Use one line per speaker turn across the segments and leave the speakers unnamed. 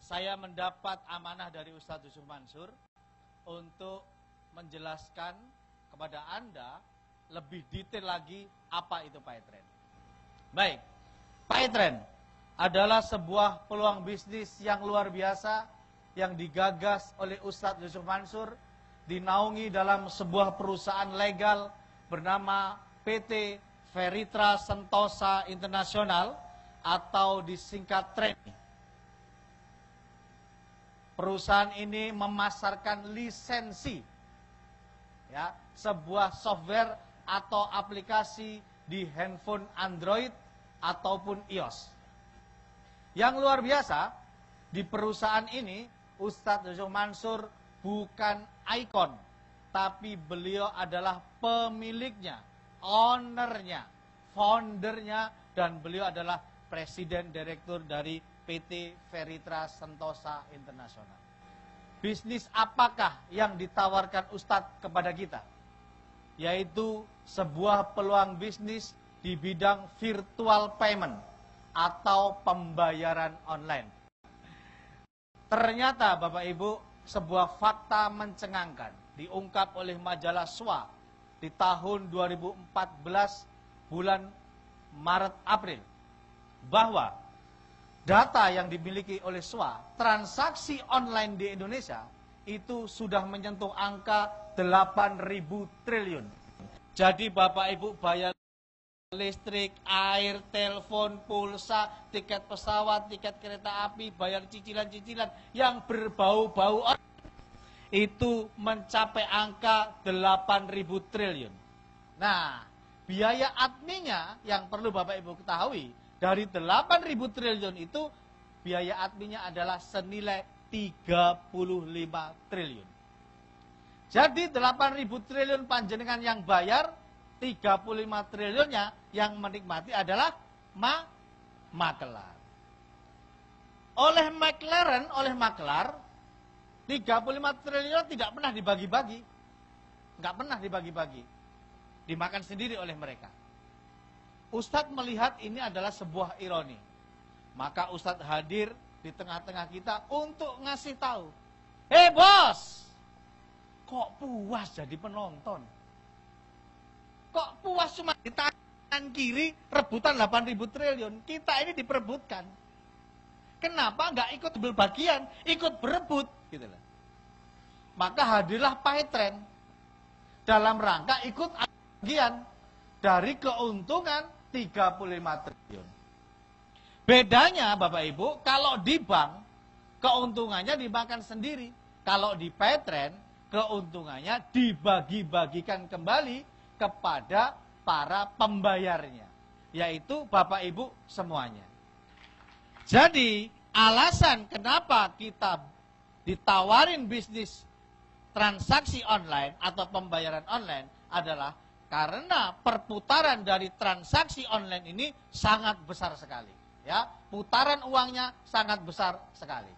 saya mendapat amanah dari Ustadz Yusuf Mansur untuk menjelaskan kepada Anda lebih detail lagi apa itu PayTrend. Baik, PayTrend adalah sebuah peluang bisnis yang luar biasa yang digagas oleh Ustadz Yusuf Mansur, dinaungi dalam sebuah perusahaan legal bernama PT Veritra Sentosa Internasional atau disingkat TRENI. Perusahaan ini memasarkan lisensi, ya, sebuah software atau aplikasi di handphone Android ataupun iOS. Yang luar biasa, di perusahaan ini Ustadz Yusuf Mansur bukan ikon, tapi beliau adalah pemiliknya, ownernya, foundernya, dan beliau adalah presiden direktur dari PT Veritra Sentosa Internasional. Bisnis apakah yang ditawarkan Ustadz kepada kita? Yaitu sebuah peluang bisnis di bidang virtual payment atau pembayaran online. Ternyata Bapak Ibu, sebuah fakta mencengangkan diungkap oleh majalah SWA di tahun 2014 bulan Maret April, bahwa data yang dimiliki oleh SWA, transaksi online di Indonesia itu sudah menyentuh angka 8.000 triliun. Jadi Bapak Ibu bayar listrik, air, telepon, pulsa, tiket pesawat, tiket kereta api, bayar cicilan-cicilan yang berbau-bau itu mencapai angka 8.000 triliun. Nah, biaya adminnya yang perlu Bapak Ibu ketahui, dari 8.000 triliun itu biaya adminnya adalah senilai 35 triliun. Jadi 8.000 triliun panjenengan yang bayar, 35 triliunnya yang menikmati adalah makelar. Oleh maklar, 35 triliun tidak pernah dibagi-bagi. Nggak pernah dibagi-bagi. Dimakan sendiri oleh mereka. Ustadz melihat ini adalah sebuah ironi. Maka Ustadz hadir di tengah-tengah kita untuk ngasih tahu. Hei bos, kok puas jadi penonton? Kok puas cuma di tangan kiri rebutan 8.000 triliun? Kita ini diperebutkan. Kenapa nggak ikut berbagian, ikut berebut? Gitu lah. Maka hadirlah PayTrend dalam rangka ikut bagian dari keuntungan 35 triliun. Bedanya Bapak Ibu, kalau di bank keuntungannya dimakan sendiri. Kalau di PayTrend keuntungannya dibagi-bagikan kembali kepada para pembayarnya, yaitu Bapak Ibu semuanya. Jadi alasan kenapa kita ditawarin bisnis transaksi online atau pembayaran online adalah karena perputaran dari transaksi online ini sangat besar sekali. Ya, putaran uangnya sangat besar sekali.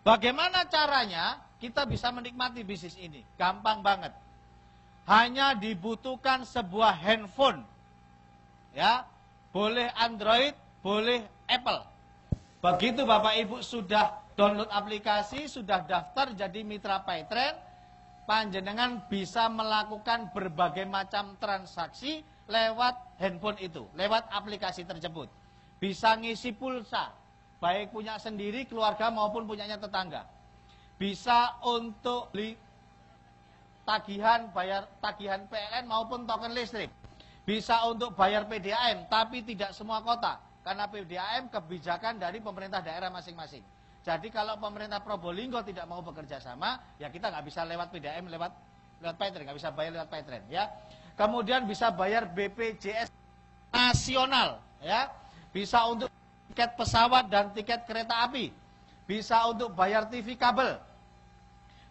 Bagaimana caranya kita bisa menikmati bisnis ini? Gampang banget. Hanya dibutuhkan sebuah handphone. Ya, boleh Android, boleh Apple. Begitu Bapak Ibu sudah download aplikasi, sudah daftar jadi mitra PayTrend, panjenengan bisa melakukan berbagai macam transaksi lewat handphone itu, lewat aplikasi tersebut. Bisa ngisi pulsa, baik punya sendiri, keluarga maupun punyanya tetangga. Bisa untuk beli tagihan, bayar tagihan PLN maupun token listrik. Bisa untuk bayar PDAM, tapi tidak semua kota. Karena PDAM kebijakan dari pemerintah daerah masing-masing. Jadi kalau pemerintah Probolinggo tidak mau bekerja sama, ya kita nggak bisa lewat PDAM, lewat PayTrend, nggak bisa bayar lewat PayTrend, ya. Kemudian bisa bayar BPJS nasional, ya. Bisa untuk tiket pesawat dan tiket kereta api. Bisa untuk bayar TV kabel.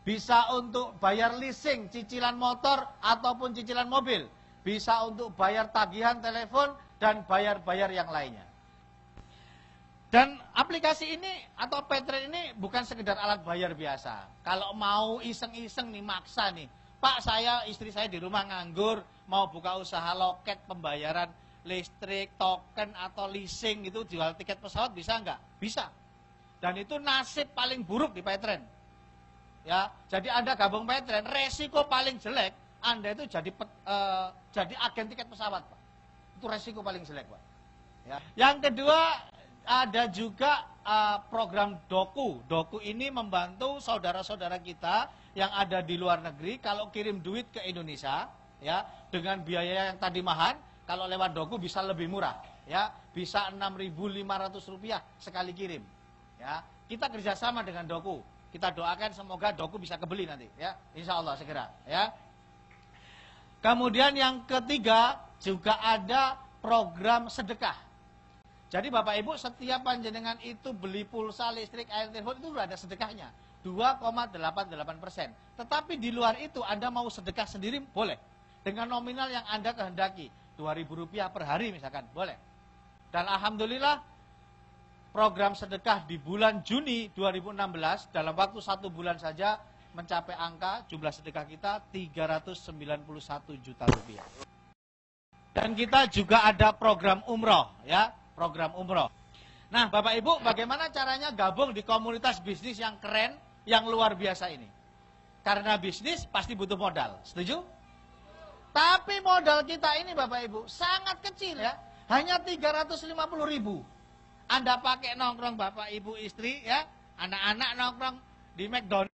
Bisa untuk bayar leasing, cicilan motor ataupun cicilan mobil. Bisa untuk bayar tagihan telepon dan bayar-bayar yang lainnya. Dan aplikasi ini atau PayTrend ini bukan sekedar alat bayar biasa. Kalau mau iseng-iseng nih, maksa nih, Pak, istri saya di rumah nganggur, mau buka usaha loket pembayaran listrik, token atau leasing itu, jual tiket pesawat, bisa nggak? Bisa. Dan itu nasib paling buruk di Paytrend. Ya, jadi Anda gabung Paytrend, resiko paling jelek Anda itu jadi agen tiket pesawat, Pak. Itu resiko paling jelek, Pak. Ya. Yang kedua, ada juga program Doku. Doku ini membantu saudara-saudara kita yang ada di luar negeri kalau kirim duit ke Indonesia, ya, dengan biaya yang tadi mahal, kalau lewat Doku bisa lebih murah, ya, bisa Rp6.500 sekali kirim. Ya, kita kerjasama dengan Doku. Kita doakan semoga Doku bisa kebeli nanti, ya, insya Allah segera, ya. Kemudian yang ketiga juga ada program sedekah. Jadi Bapak Ibu setiap panjenengan itu beli pulsa, listrik, air, telepon itu sudah ada sedekahnya 2,88%. Tetapi di luar itu Anda mau sedekah sendiri boleh dengan nominal yang Anda kehendaki Rp2.000 per hari misalkan boleh. Dan alhamdulillah program sedekah di bulan Juni 2016 dalam waktu 1 bulan saja mencapai angka jumlah sedekah kita Rp391 juta. Dan kita juga ada program umroh, ya, program umroh. Nah, Bapak Ibu, bagaimana caranya gabung di komunitas bisnis yang keren, yang luar biasa ini? Karena bisnis pasti butuh modal, setuju? Tapi modal kita ini, Bapak Ibu, sangat kecil ya, hanya 350.000. Anda pakai nongkrong Bapak Ibu istri, ya, anak-anak nongkrong di McDonald's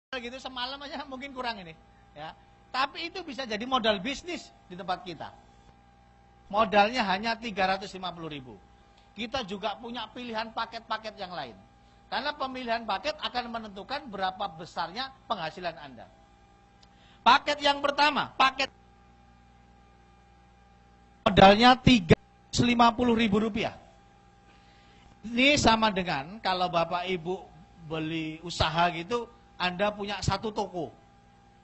gitu semalam aja mungkin kurang ini, ya. Tapi itu bisa jadi modal bisnis di tempat kita. Modalnya hanya 350.000. Kita juga punya pilihan paket-paket yang lain. Karena pemilihan paket akan menentukan berapa besarnya penghasilan Anda. Paket yang pertama, paket modalnya Rp350.000. Ini sama dengan kalau Bapak Ibu beli usaha gitu, Anda punya satu toko,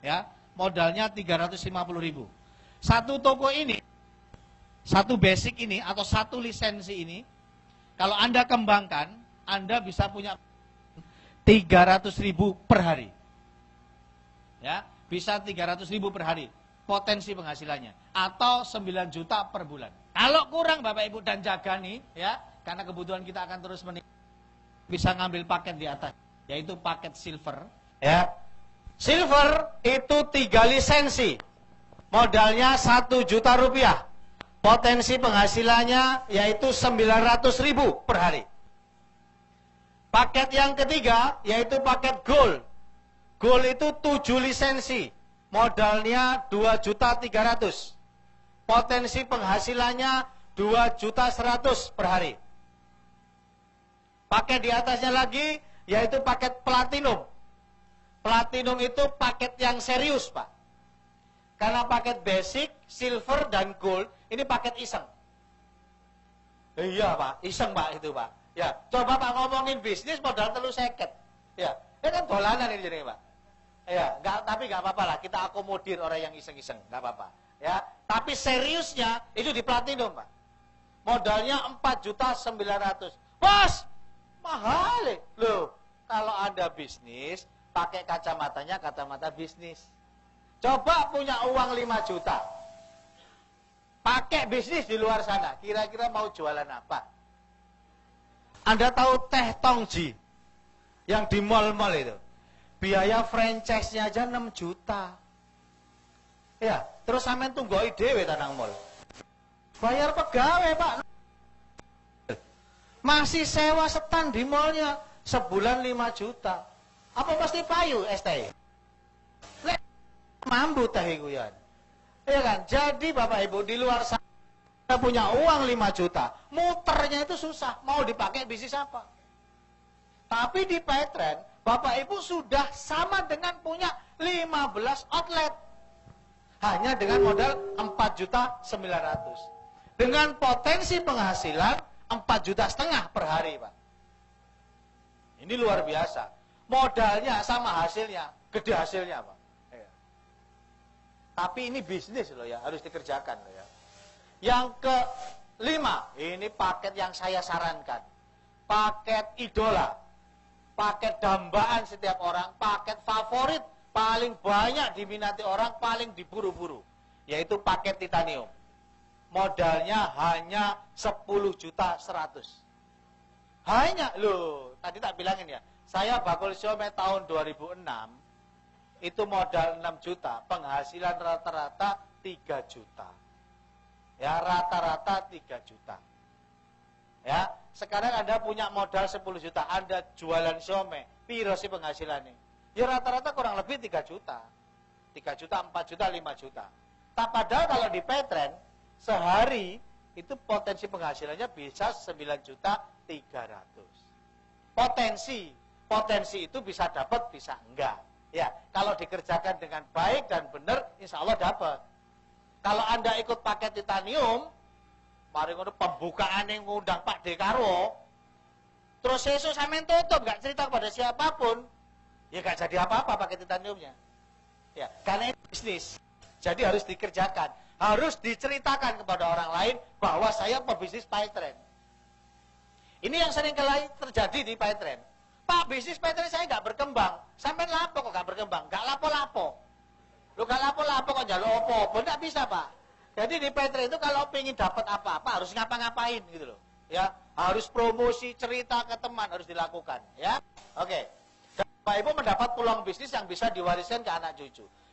ya, modalnya 350.000. Satu toko ini, satu basic ini atau satu lisensi ini, kalau Anda kembangkan, Anda bisa punya 300.000 per hari, ya, bisa 300.000 per hari potensi penghasilannya, atau 9 juta per bulan. Kalau kurang Bapak Ibu dan jaga nih, ya, karena kebutuhan kita akan terus meningkat, bisa ngambil paket di atas, yaitu paket silver, ya. Silver itu 3 lisensi, modalnya 1 juta rupiah, potensi penghasilannya yaitu 900.000 per hari. Paket yang ketiga yaitu paket gold. Gold itu 7 lisensi, modalnya 2.300.000, potensi penghasilannya 2.100.000 per hari. Paket di atasnya lagi yaitu paket platinum. Platinum itu paket yang serius, Pak. Karena paket basic, silver, dan gold ini paket iseng. Iya, Pak, iseng, Pak, itu, Pak. Ya, coba Pak ngomongin bisnis modal 350. Ya, ini kan dolanan ini jadi, Pak. Ya, tapi nggak apa-apa lah, kita akomodir orang yang iseng-iseng, nggak apa-apa. Ya, tapi seriusnya itu di platinum, Pak. Modalnya 4.900.000. Bos, mahal loh. Kalau Anda bisnis, pakai kacamatanya kacamata bisnis. Coba punya uang 5 juta. Pakai bisnis di luar sana. Kira-kira mau jualan apa? Anda tahu teh Tongji yang di mall-mall itu. Biaya franchise-nya aja 6 juta. Ya, terus sampean tunggoi dhewe tanang mall. Bayar pegawai, Pak. Masih sewa stand di mallnya sebulan 5 juta. Apa pasti payu ST? Lek mambu teh iku ya. Iya kan? Jadi Bapak Ibu di luar sana punya uang 5 juta, muternya itu susah. Mau dipakai bisnis apa? Tapi di Paytrend, Bapak Ibu sudah sama dengan punya 15 outlet. Hanya dengan modal 4.900.000. Dengan potensi penghasilan 4,5 juta per hari, Pak. Ini luar biasa. Modalnya sama hasilnya, gede hasilnya, Pak. Ya. Tapi ini bisnis loh ya, harus dikerjakan loh ya. Yang kelima, ini paket yang saya sarankan. Paket idola. Paket dambaan setiap orang, paket favorit, paling banyak diminati orang, paling diburu-buru. Yaitu paket titanium. Modalnya hanya 10.100.000. Banyak loh. Tadi tak bilangin ya. Saya bakul siomay tahun 2006, itu modal 6 juta, penghasilan rata-rata 3 juta. Ya, rata-rata 3 juta. Ya, sekarang Anda punya modal 10 juta, Anda jualan siomay, piro sih penghasilannya? Ya rata-rata kurang lebih 3 juta. 3 juta, 4 juta, 5 juta. Tak padahal kalau di Petren, sehari itu potensi penghasilannya bisa 9 juta 300. Potensi itu bisa dapat, bisa enggak. Ya, kalau dikerjakan dengan baik dan benar, insya Allah dapat. Kalau Anda ikut paket titanium, mari ngono pembukaan yang ngundang Pak Dekarwo, terus esok sampean tutup, nggak cerita kepada siapapun, ya nggak jadi apa-apa paket titaniumnya. Ya, karena itu bisnis. Jadi harus dikerjakan, harus diceritakan kepada orang lain bahwa saya pebisnis Petren. Ini yang sering kali terjadi di Petren. Pak, bisnis Petren saya nggak berkembang. Sampai lapo kok nggak berkembang? Nggak lapo-lapo. Lu nggak lapo-lapo kok jalur opo-opo? Nggak bisa, Pak. Jadi di Petren itu kalau pengen dapat apa-apa harus ngapa-ngapain gitu loh. Ya, harus promosi, cerita ke teman harus dilakukan. Ya, oke. Dan Bapak Ibu mendapat peluang bisnis yang bisa diwariskan ke anak cucu.